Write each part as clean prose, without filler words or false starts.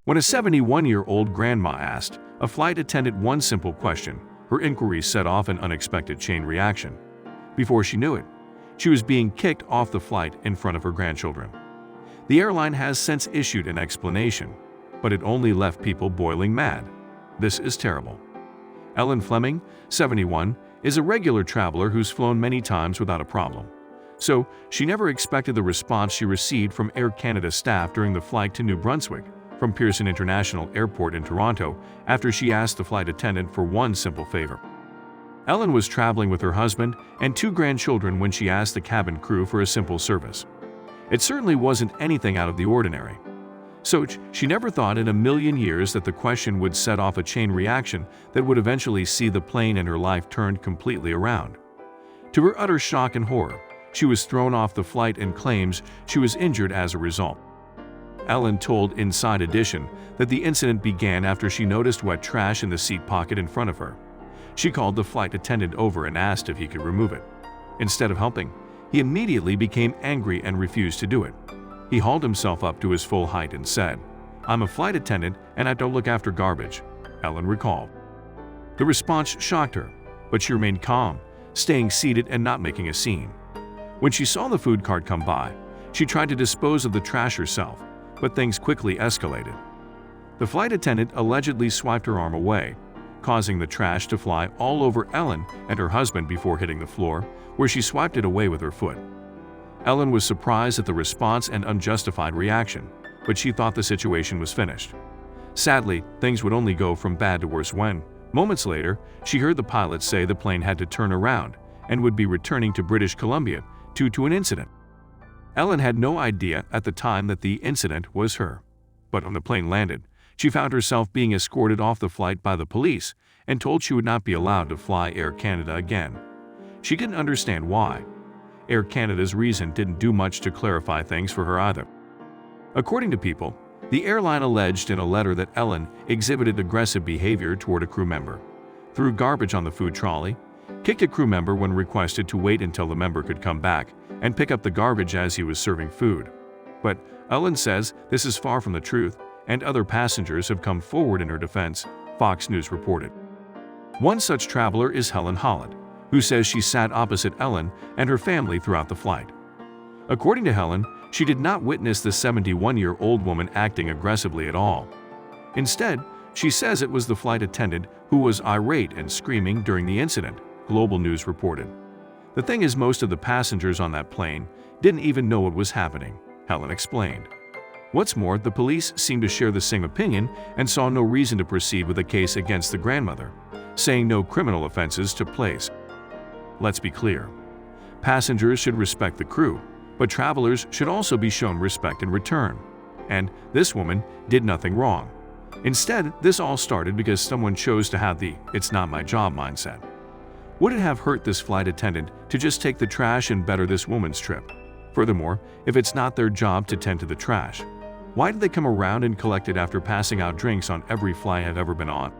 When a 71-year-old grandma asked a flight attendant one simple question, her inquiry set off an unexpected chain reaction. Before she knew it, she was being kicked off the flight in front of her grandchildren. The airline has since issued an explanation, but it only left people boiling mad. This is terrible. Ellen Fleming, 71, is a regular traveler who's flown many times without a problem. So, she never expected the response she received from Air Canada staff during the flight to New Brunswick from Pearson International Airport in Toronto after she asked the flight attendant for one simple favor. Ellen was traveling with her husband and two grandchildren when she asked the cabin crew for a simple service. It certainly wasn't anything out of the ordinary. So, she never thought in a million years that the question would set off a chain reaction that would eventually see the plane and her life turned completely around. To her utter shock and horror, she was thrown off the flight and claims she was injured as a result. Ellen told Inside Edition that the incident began after she noticed wet trash in the seat pocket in front of her. She called the flight attendant over and asked if he could remove it. Instead of helping, he immediately became angry and refused to do it. He hauled himself up to his full height and said, "I'm a flight attendant and I don't look after garbage," Ellen recalled. The response shocked her, but she remained calm, staying seated and not making a scene. When she saw the food cart come by, she tried to dispose of the trash herself, but things quickly escalated. The flight attendant allegedly swiped her arm away, causing the trash to fly all over Ellen and her husband before hitting the floor, where she swiped it away with her foot. Ellen was surprised at the response and unjustified reaction, but she thought the situation was finished. Sadly, things would only go from bad to worse when, moments later, she heard the pilot say the plane had to turn around and would be returning to British Columbia due to an incident. Ellen had no idea at the time that the incident was her. But when the plane landed, she found herself being escorted off the flight by the police and told she would not be allowed to fly Air Canada again. She didn't understand why. Air Canada's reason didn't do much to clarify things for her either. According to People, the airline alleged in a letter that Ellen exhibited aggressive behavior toward a crew member, threw garbage on the food trolley, kicked a crew member when requested to wait until the member could come back and pick up the garbage as he was serving food. But Ellen says this is far from the truth, and other passengers have come forward in her defense, Fox News reported. One such traveler is Helen Holland, who says she sat opposite Ellen and her family throughout the flight. According to Helen, she did not witness the 71-year-old woman acting aggressively at all. Instead, she says it was the flight attendant who was irate and screaming during the incident, Global News reported. The thing is, most of the passengers on that plane didn't even know what was happening, Helen explained. What's more, the police seemed to share the same opinion and saw no reason to proceed with a case against the grandmother, saying no criminal offenses took place. Let's be clear. Passengers should respect the crew, but travelers should also be shown respect in return. And this woman did nothing wrong. Instead, this all started because someone chose to have the "it's not my job" mindset. Would it have hurt this flight attendant to just take the trash and better this woman's trip? Furthermore, if it's not their job to tend to the trash, why did they come around and collect it after passing out drinks on every flight I've ever been on?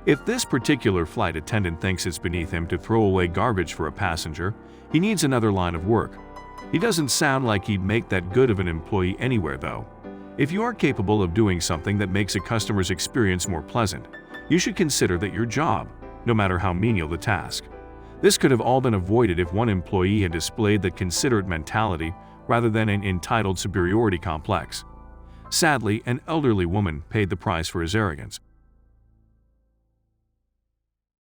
If this particular flight attendant thinks it's beneath him to throw away garbage for a passenger, he needs another line of work. He doesn't sound like he'd make that good of an employee anywhere, though. If you are capable of doing something that makes a customer's experience more pleasant, you should consider that your job, no matter how menial the task. This could have all been avoided if one employee had displayed that considerate mentality rather than an entitled superiority complex. Sadly, an elderly woman paid the price for his arrogance.